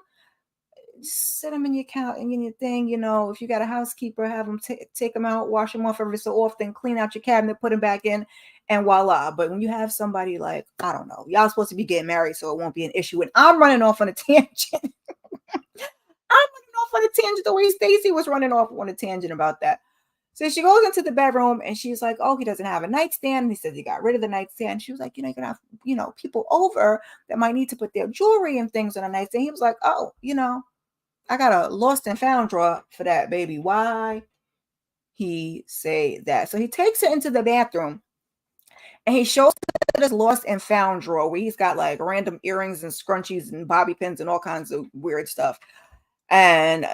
set them in your account and in your thing. If you got a housekeeper, have them take them out, wash them off every so often, clean out your cabinet, put them back in, and voila. But when you have somebody like, I don't know, y'all supposed to be getting married, so it won't be an issue. And I'm running off on a tangent. I'm running off on a tangent the way Stacy was running off on a tangent about that. So she goes into the bedroom and she's like, oh, he doesn't have a nightstand. And he says he got rid of the nightstand. She was like, you're going to have, people over that might need to put their jewelry and things on a nightstand. He was like, oh, I got a lost and found drawer for that, baby. Why he say that? So he takes her into the bathroom and he shows her this lost and found drawer where he's got like random earrings and scrunchies and bobby pins and all kinds of weird stuff. And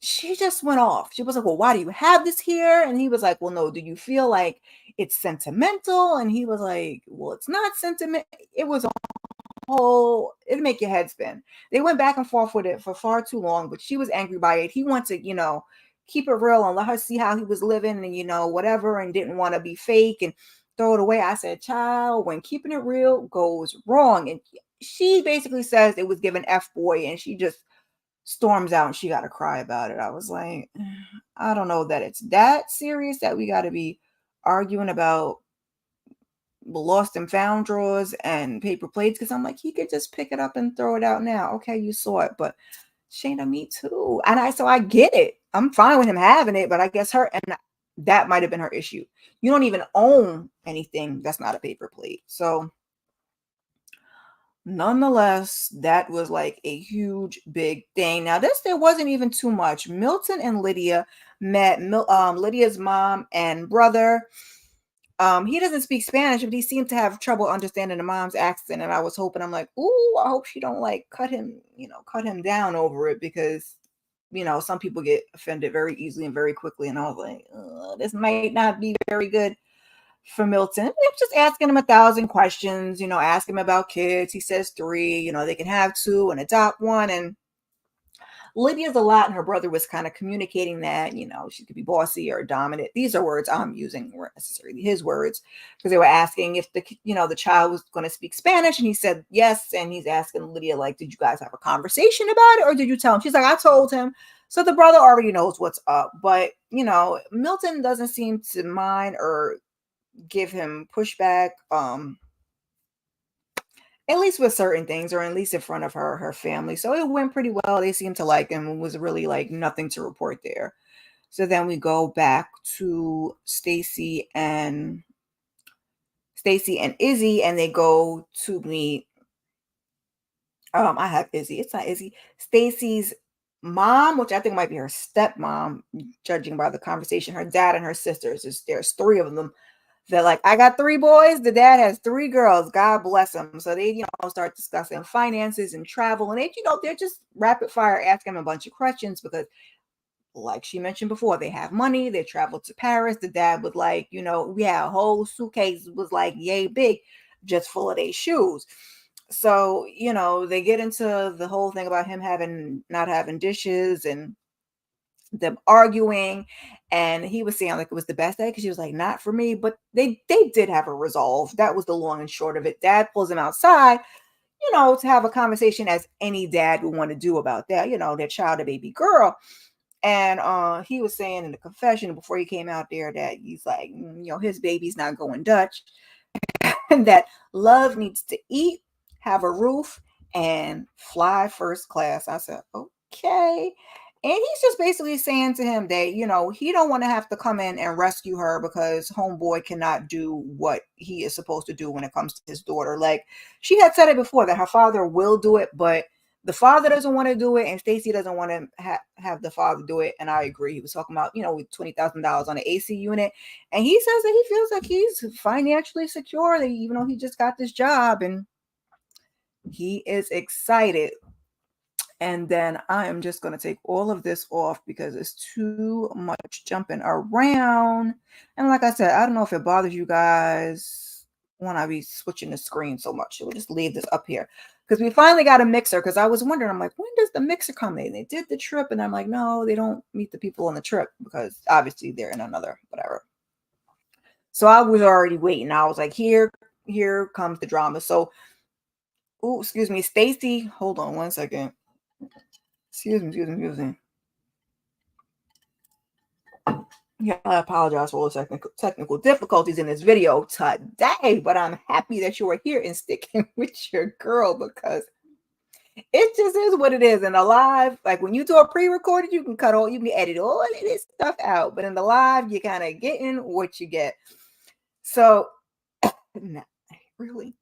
she just went off. She was like, well, why do you have this here? And he was like, well, no, do you feel like it's sentimental? And he was like, well, it's not sentiment. It was it'd make your head spin. They went back and forth with it for far too long, but she was angry by it. He wanted to, keep it real and let her see how he was living and, whatever, and didn't want to be fake and throw it away. I said, child, when keeping it real goes wrong. And she basically says it was given F-boy, and she just storms out and she got to cry about it. I was like, I don't know that it's that serious that we got to be arguing about lost and found drawers and paper plates, because I'm like, he could just pick it up and throw it out now. Okay, you saw it, but Shayna, me too. And so I get it. I'm fine with him having it, but I guess that might have been her issue. You don't even own anything that's not a paper plate. So nonetheless, that was like a huge big thing. Now there wasn't even too much. Milton and Lydia met. Lydia's mom and brother. He doesn't speak Spanish, but he seemed to have trouble understanding the mom's accent. And I was hoping, I'm like, ooh, I hope she don't like cut him down over it, because, some people get offended very easily and very quickly. And I was like, this might not be very good for Milton. I'm just asking him 1,000 questions, ask him about kids. He says 3, they can have 2 and adopt 1. And Lydia's a lot, and her brother was kind of communicating that, she could be bossy or dominant. These are words I'm using, weren't necessarily his words, because they were asking if the child was going to speak Spanish, and he said yes. And he's asking Lydia, like, did you guys have a conversation about it, or did you tell him? She's like, I told him. So the brother already knows what's up. But, Milton doesn't seem to mind or give him pushback. At least with certain things, or at least in front of her family. So it went pretty well. They seemed to like him. It was really like nothing to report there. So then we go back to Stacy and Izzy, and they go to meet. I have Izzy. It's not Izzy. Stacy's mom, which I think might be her stepmom, judging by the conversation. Her dad and her sisters. There's 3 of them. They're like, I got 3 boys. The dad has 3 girls. God bless them. So they, start discussing finances and travel. And they're just rapid fire asking him a bunch of questions because, like she mentioned before, they have money. They traveled to Paris. The dad was like, we had a whole suitcase, was like yay big, just full of their shoes. So, they get into the whole thing about him not having dishes and them arguing. And he was saying like it was the best day, because she was like, not for me. But they did have a resolve. That was the long and short of it. Dad pulls him outside, to have a conversation, as any dad would want to do about that, their child, a baby girl. And he was saying in the confession before he came out there that he's like, his baby's not going Dutch, and that love needs to eat, have a roof, and fly first class. I said, okay. And he's just basically saying to him that, he don't want to have to come in and rescue her, because homeboy cannot do what he is supposed to do when it comes to his daughter. Like, she had said it before that her father will do it, but the father doesn't want to do it, and Stacy doesn't want to have the father do it. And I agree. He was talking about, with $20,000 on an AC unit. And he says that he feels like he's financially secure, that even though he just got this job, and he is excited. And then I am just going to take all of this off because it's too much jumping around. And like I said, I don't know if it bothers you guys. when I be switching the screen so much. So we'll just leave this up here because we finally got a mixer. Because I was wondering, I'm like, when does the mixer come in? They did the trip, and I'm like, no, they don't meet the people on the trip because obviously they're in another whatever. So I was already waiting. I was like, here comes the drama. So, oh, excuse me, Stacy. Hold on one second. Excuse me. Yeah, I apologize for all the technical difficulties in this video today, but I'm happy that you are here and sticking with your girl because it just is what it is. In the live, like when you do a pre-recorded, you can edit all of this stuff out, but in the live, you kind of getting what you get. So, nah, really,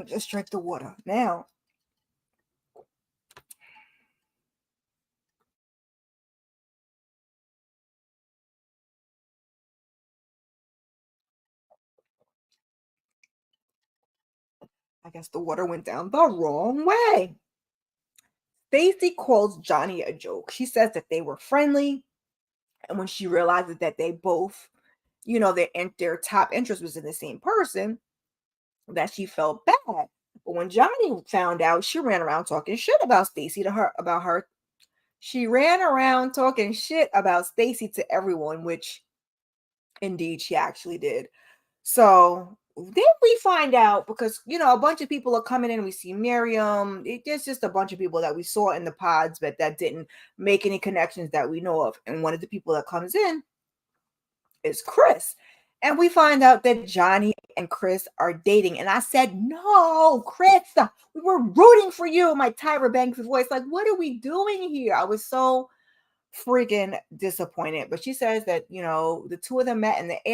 just drink the water now. I guess the water went down the wrong way. Stacy calls Johnny a joke. She says that they were friendly, and when she realizes that they both, their top interest was in the same person, that she felt bad. But when Johnny found out, she ran around talking shit about Stacy to her about her. She ran around talking shit about Stacy to everyone, which indeed she actually did. So then we find out because a bunch of people are coming in. We see Miriam. There's just a bunch of people that we saw in the pods, but that didn't make any connections that we know of. And one of the people that comes in is Chris. And we find out that Johnny and Chris are dating. And I said, no, Chris, we were rooting for you. My Tyra Banks voice, like, what are we doing here? I was so freaking disappointed. But she says that, the two of them met in the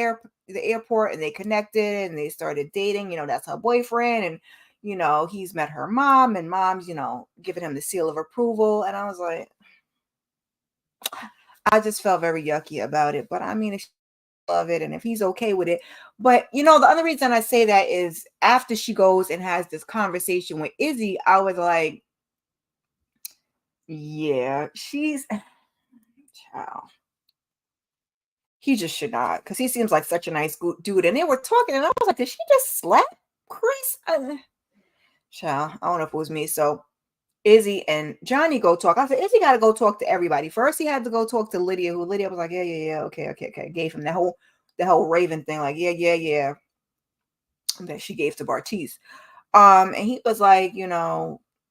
airport and they connected and they started dating. That's her boyfriend. And, he's met her mom and mom's, giving him the seal of approval. And I was like, I just felt very yucky about it. But I mean, love it and if he's okay with it. But the other reason I say that is after she goes and has this conversation with Izzy, I was like, yeah, she's child. He just should not, because he seems like such a nice dude. And they were talking, and I was like, did she just slap Chris? Child, I don't know if it was me. So Izzy and Johnny go talk. I said, Izzy got to go talk to everybody. First, he had to go talk to Lydia, who Lydia was like, yeah, okay. Gave him the whole Raven thing, like, yeah. That she gave to Bartiz. And he was like,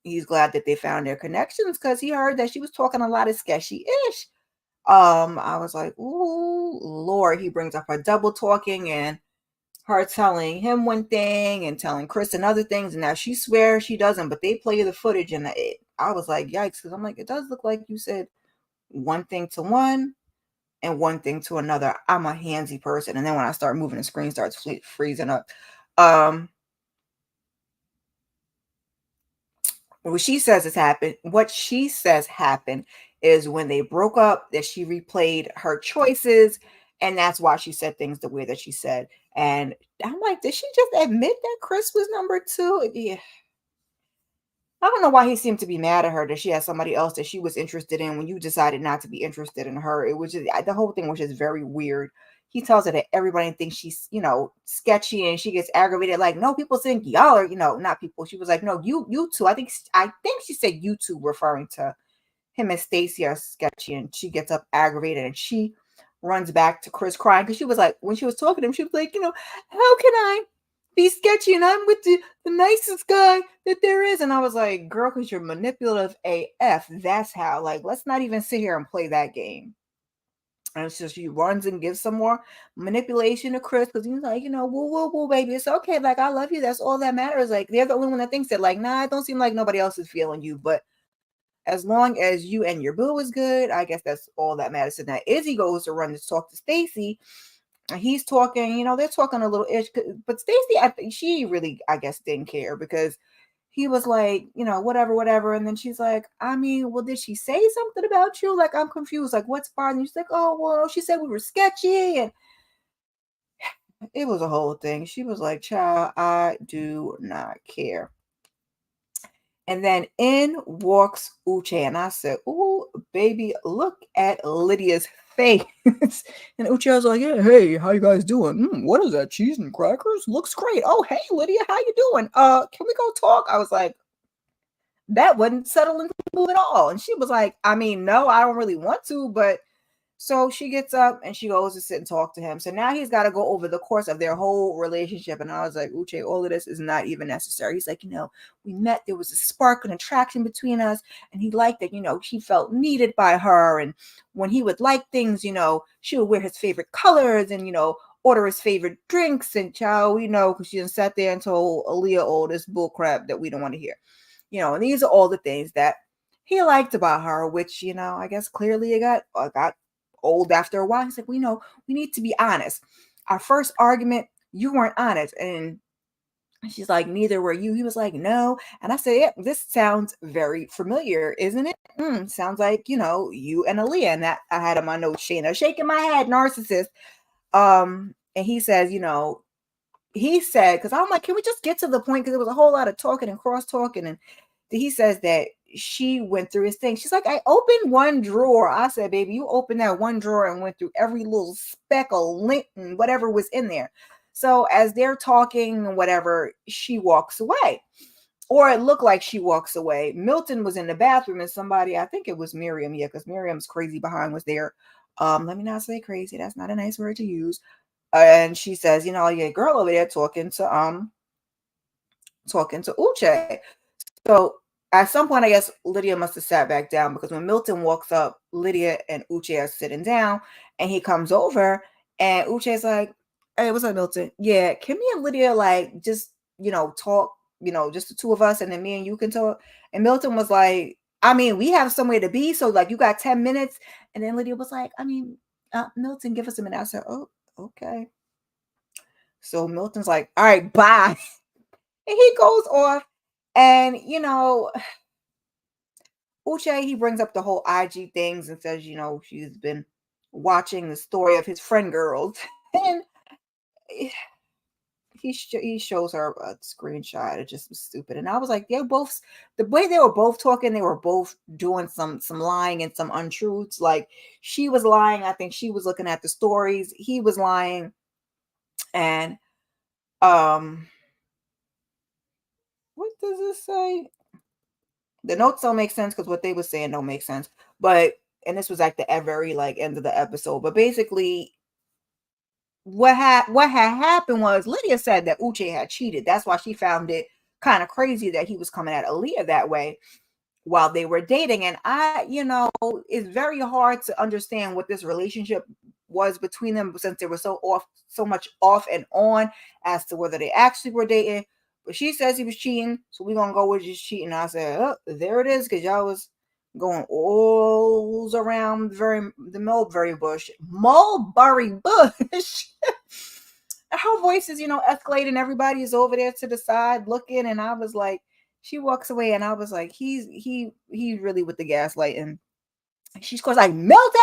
he's glad that they found their connections because he heard that she was talking a lot of sketchy-ish. I was like, ooh, Lord, he brings up her double talking and her telling him one thing and telling Chris another things, and now she swears she doesn't, but they play the footage, and I was like, yikes, because I'm like, it does look like you said one thing to one and one thing to another. I'm a handsy person, and then when I start moving, the screen starts freezing up. What she says happened is when they broke up, that she replayed her choices, and that's why she said things the way that she said. And I'm like, did she just admit that Chris was number two? Yeah. I don't know why he seemed to be mad at her that she had somebody else that she was interested in when you decided not to be interested in her. It was just the whole thing was just very weird. He tells her that everybody thinks she's, sketchy, and she gets aggravated. Like, no, people think y'all are, not people. She was like, no, you two. I think she said you two, referring to him and Stacy, are sketchy, and she gets up aggravated and she runs back to Chris crying because she was like, when she was talking to him, she was like, how can I be sketchy and I'm with the nicest guy that there is? And I was like, girl, because you're manipulative AF. That's how. Like, let's not even sit here and play that game. And so she runs and gives some more manipulation to Chris because he's like, woo, baby. It's okay. Like, I love you. That's all that matters. Like, they're the only one that thinks that, like, nah, it don't seem like nobody else is feeling you. But as long as you and your boo is good, I guess that's all that matters. So now Izzy goes to run to talk to Stacy. And he's talking, they're talking a little ish. But Stacy, I think she really, I guess, didn't care because he was like, whatever. And then she's like, I mean, well, did she say something about you? Like, I'm confused. Like, what's bothering you? She's like, oh, well, she said we were sketchy. And it was a whole thing. She was like, child, I do not care. And then in walks Uche. And I said, ooh, baby, look at Lydia's face. And Uche was like, yeah, hey, how you guys doing? What is that? Cheese and crackers? Looks great. Oh, hey, Lydia, how you doing? Can we go talk? I was like, that wouldn't settle into the mood at all. And she was like, I mean, no, I don't really want to, but so she gets up and she goes to sit and talk to him. So now he's got to go over the course of their whole relationship. And I was like, Uche, all of this is not even necessary. He's like, we met, there was a spark and attraction between us. And he liked that, he felt needed by her. And when he would like things, she would wear his favorite colors and, order his favorite drinks. And because she done sat there and told Aaliyah all this bull crap that we don't want to hear. And these are all the things that he liked about her, which, I guess clearly it got old after a while. He's like, we need to be honest. Our first argument, you weren't honest. And she's like, neither were you. He was like, no. And I said, yeah, this sounds very familiar, isn't it? Sounds like, you and Aaliyah. And that I had on my notes, Shayna, shaking my head, narcissist. And he says, he said, because I'm like, can we just get to the point? Because there was a whole lot of talking and cross talking. And he says that she went through his thing. She's like, I opened one drawer. I said, baby, you opened that one drawer and went through every little speck of lint and whatever was in there. So as they're talking and whatever, she walks away. Or it looked like she walks away. Milton was in the bathroom and somebody, I think it was Miriam, because Miriam's crazy behind was there. Let me not say crazy. That's not a nice word to use. And she says, your girl over there talking to Uche. So at some point, I guess Lydia must have sat back down, because when Milton walks up, Lydia and Uche are sitting down, and he comes over, and Uche's like, hey, what's up, Milton? Yeah, can me and Lydia just talk, just the two of us, and then me and you can talk. And Milton was like, I mean, we have somewhere to be, so you got 10 minutes. And then Lydia was like, I mean, Milton, give us a minute. I said, oh, okay. So Milton's like, all right, bye. And he goes off. And, Uche, he brings up the whole IG things and says, she's been watching the story of his friend girls. And he shows her a screenshot. It just was stupid. And I was like, the way they were both talking, they were both doing some lying and some untruths. Like, she was lying. I think she was looking at the stories. He was lying. And, what does this say? The notes don't make sense because what they were saying don't make sense. And this was at the very end of the episode. But basically, what had happened was Lydia said that Uche had cheated. That's why she found it kind of crazy that he was coming at Aaliyah that way while they were dating. And it's very hard to understand what this relationship was between them, since they were so much off and on as to whether they actually were dating. But she says he was cheating, so we're gonna go with just cheating. I said, oh, there it is, because y'all was going all around the mulberry bush. Her voice is, escalating. Everybody is over there to the side looking, and I was like, she walks away, and I was like, he's really with the gaslighting. She calls like, Milton.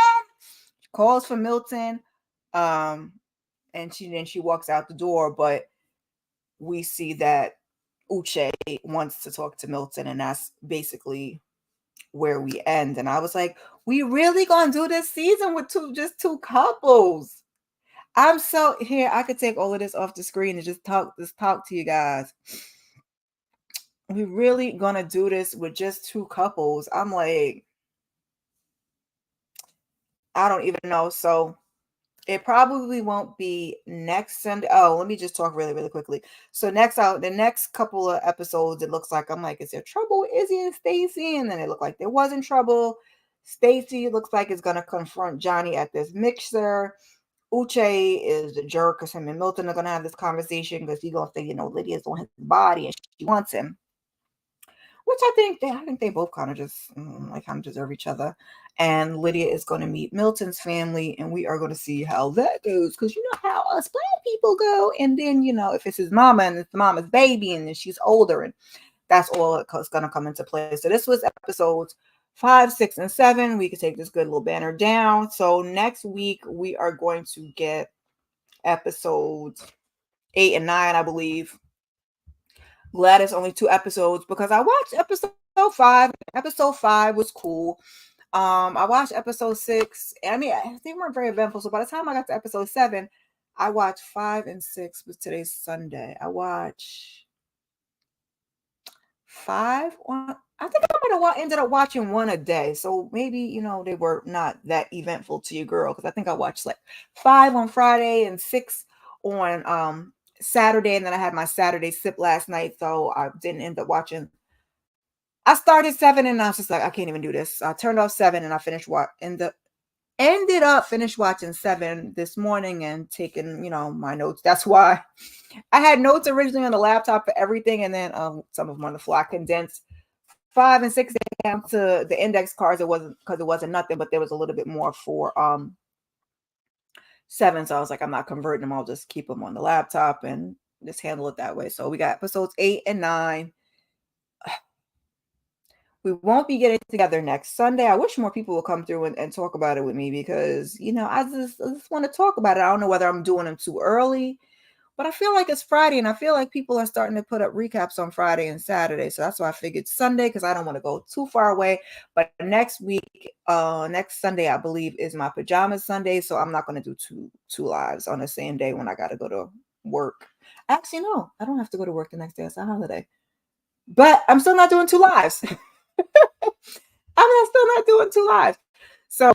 She calls for Milton, and she walks out the door. But we see that Uche wants to talk to Milton, and that's basically where we end. And I was like, we really gonna do this season with just two couples? I'm so here. I could take all of this off the screen and just talk to you guys. We really gonna do this with just two couples? I'm like, I don't even know. So it probably won't be next Sunday. Oh, let me just talk really, really quickly. So the next couple of episodes, it looks like, I'm like, is there trouble with Izzy and Stacy? And then it looked like there wasn't trouble. Stacy looks like it's gonna confront Johnny at this mixer. Uche is the jerk, because him and Milton are gonna have this conversation, because he's gonna say, Lydia's on his body and she wants him. Which I think they both kind of just deserve each other. And Lydia is going to meet Milton's family, and we are going to see how that goes, because you know how us Black people go. And then if it's his mama and it's the mama's baby, and then she's older, and that's all that's going to come into play. So this was episodes 5, 6, and 7. We could take this good little banner down. So next week we are going to get episodes 8 and 9, I believe. Glad it's only 2 episodes, because I watched episode 5. Episode 5 was cool. I watched episode 6. I mean, they weren't very eventful. So by the time I got to episode 7, I watched 5 and 6. But today's Sunday. I watched 5 on. I think I might have ended up watching one a day. So maybe, they were not that eventful to you, girl. Because I think I watched like 5 on Friday and 6 on Saturday. And then I had my Saturday sip last night. So I didn't end up watching. I started 7 and I was just like, I can't even do this. I turned off 7 and I finished ended up finished watching 7 this morning and taking, my notes. That's why I had notes originally on the laptop for everything, and then some of them on the fly. I condensed 5 and 6 down to the index cards. It wasn't nothing, but there was a little bit more for 7. So I was like, I'm not converting them. I'll just keep them on the laptop and just handle it that way. So we got episodes 8 and 9. We won't be getting together next Sunday. I wish more people would come through and talk about it with me because, I just want to talk about it. I don't know whether I'm doing them too early, but I feel like it's Friday and I feel like people are starting to put up recaps on Friday and Saturday. So that's why I figured Sunday, because I don't want to go too far away. But next Sunday, I believe, is my pajamas Sunday. So I'm not going to do two lives on the same day when I got to go to work. Actually, no, I don't have to go to work the next day. It's a holiday. But I'm still not doing 2 lives. I'm still not doing 2 lives. So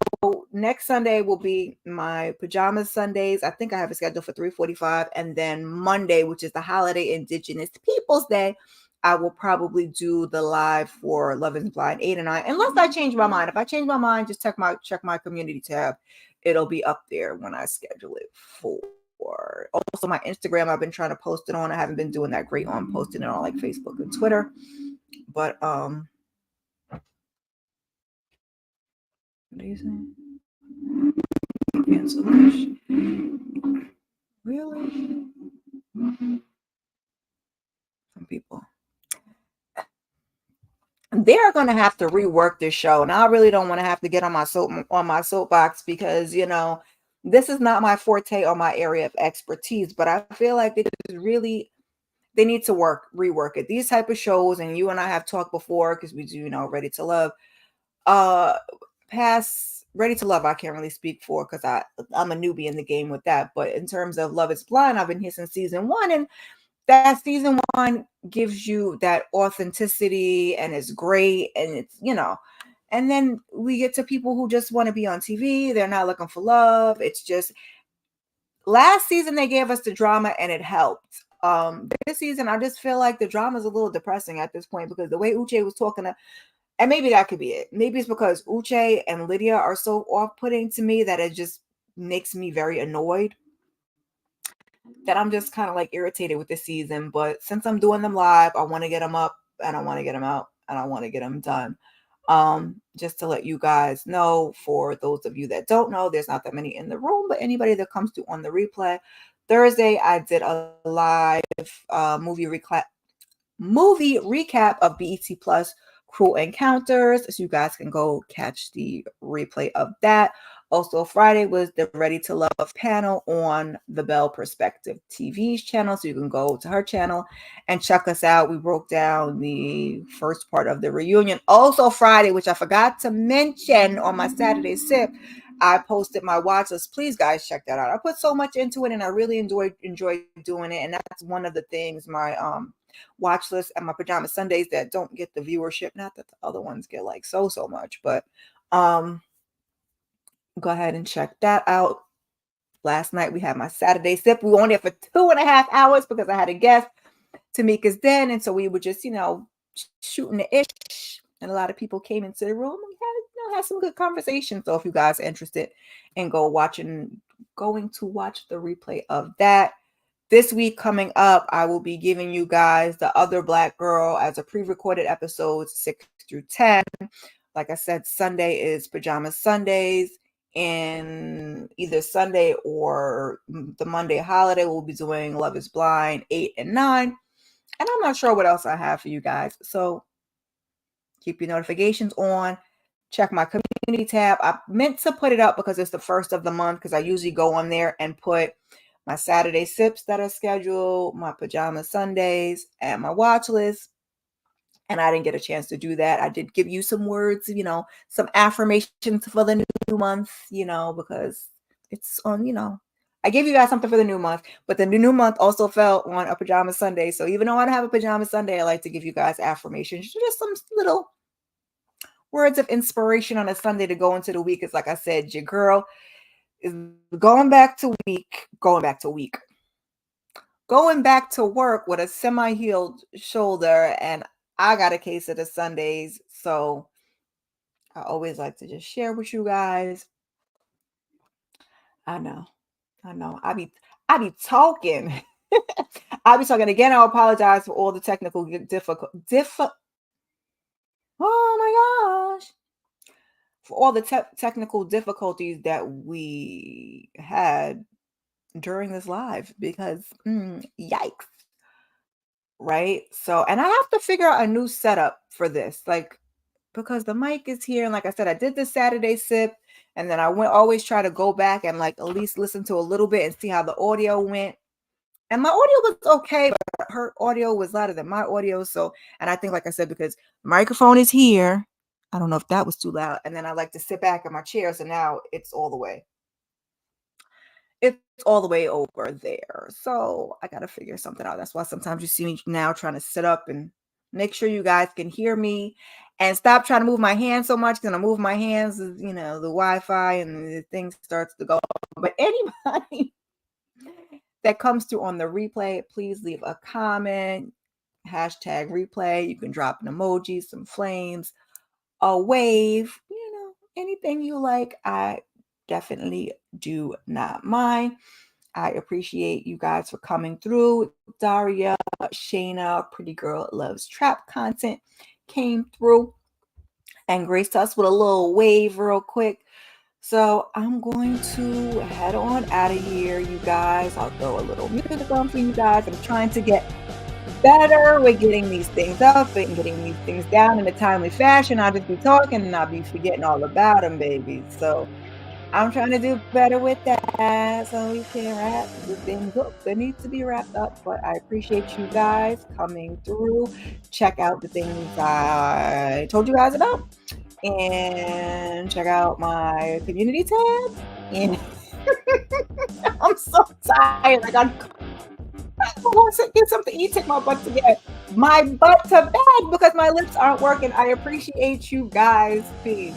next Sunday will be my pajamas Sundays. I think I have a schedule for 3:45, and then Monday, which is the holiday Indigenous Peoples Day, I will probably do the live for Love is Blind 8 and 9, unless I change my mind. If I change my mind, just check my community tab. It'll be up there when I schedule it for. Also, my Instagram, I've been trying to post it on. I haven't been doing that great on posting it on like Facebook and Twitter, but what are you saying? Cancellation. Really? Some people. They're going to have to rework this show, and I really don't want to have to get on my soapbox because this is not my forte or my area of expertise. But I feel like they need to rework it. These type of shows, and you and I have talked before because we do Ready to Love. Past Ready to Love, I can't really speak for because I'm a newbie in the game with that. But in terms of Love is Blind, I've been here since season 1, and that season 1 gives you that authenticity and it's great, and it's and then we get to people who just want to be on TV. They're not looking for love. It's just last season they gave us the drama and it helped. This season I just feel like the drama is a little depressing at this point because the way Uche was talking to, and maybe that could be it. Maybe it's because Uche and Lydia are so off-putting to me that it just makes me very annoyed. That I'm just kind of like irritated with this season. But since I'm doing them live, I want to get them up and I want to get them out and I want to get them done. Just to let you guys know, for those of you that don't know, there's not that many in the room, but anybody that comes through on the replay, Thursday I did a live movie recap of BET Plus Cruel Encounters, so you guys can go catch the replay of that. Also, Friday was the Ready to Love panel on the Bell Perspective TV's channel, so you can go to her channel and check us out. We broke down the first part of the reunion. Also, Friday, which I forgot to mention on my Saturday sip, I posted my watch list. Please, guys, check that out. I put so much into it, and I really enjoy doing it. And that's one of the things my watch list and my pajama Sundays that don't get the viewership. Not that the other ones get like so much, but go ahead and check that out. Last night we had my Saturday sip. We were on there for 2.5 hours because I had a guest, Tamika's den, and so we were just shooting the ish, and a lot of people came into the room. We had some good conversations. So if you guys are interested in going to watch the replay of that. This week coming up, I will be giving you guys The Other Black Girl as a pre-recorded episode 6 through 10. Like I said, Sunday is Pajama Sundays. And either Sunday or the Monday holiday, we'll be doing Love is Blind 8 and 9. And I'm not sure what else I have for you guys. So keep your notifications on. Check my community tab. I meant to put it up because it's the first of the month, because I usually go on there and put my Saturday sips that are scheduled, my pajama Sundays, and my watch list. and I didn't get a chance to do that. I did give you some words, some affirmations for the new month, because it's on, I gave you guys something for the new month, but the new month also fell on a pajama Sunday. So even though I don't have a pajama Sunday, I like to give you guys affirmations, just some little words of inspiration on a Sunday to go into the week. It's like I said, your girl is going back to work with a semi-healed shoulder, and I got a case of the Sundays. So I always like to just share with you guys. I know. I be talking. I be talking again. I apologize for all the technical oh my gosh. For all the technical difficulties that we had during this live, because yikes. Right? So, and I have to figure out a new setup for this, like, because the mic is here. And like I said, I did the Saturday sip, and then I always try to go back and like at least listen to a little bit and see how the audio went. And my audio was okay, but her audio was louder than my audio. So, and I think, like I said, because the microphone is here, I don't know if that was too loud. And then I like to sit back in my chair. So now it's all the way. It's all the way over there. So I got to figure something out. That's why sometimes you see me now trying to sit up and make sure you guys can hear me, and stop trying to move my hands so much. Because I move my hands, the Wi-Fi and the thing starts to go. But anybody that comes through on the replay, please leave a comment, #replay. You can drop an emoji, some flames, a wave, anything you like. I definitely do not mind. I appreciate you guys for coming through. Daria, Shayna, Pretty Girl Loves Trap Content came through and graced us with a little wave real quick. So I'm going to head on out of here, you guys. I'll throw a little music on for you guys. I'm trying to get better with getting these things up and getting these things down in a timely fashion. I'll just be talking and I'll be forgetting all about them, baby. So I'm trying to do better with that so we can wrap the things up that needs to be wrapped up. But I appreciate you guys coming through. Check out the things I told you guys about, and check out my community tab. And I'm so tired. Like, I want to get something to eat, take my butt to bed because my lips aren't working. I appreciate you guys. Peace.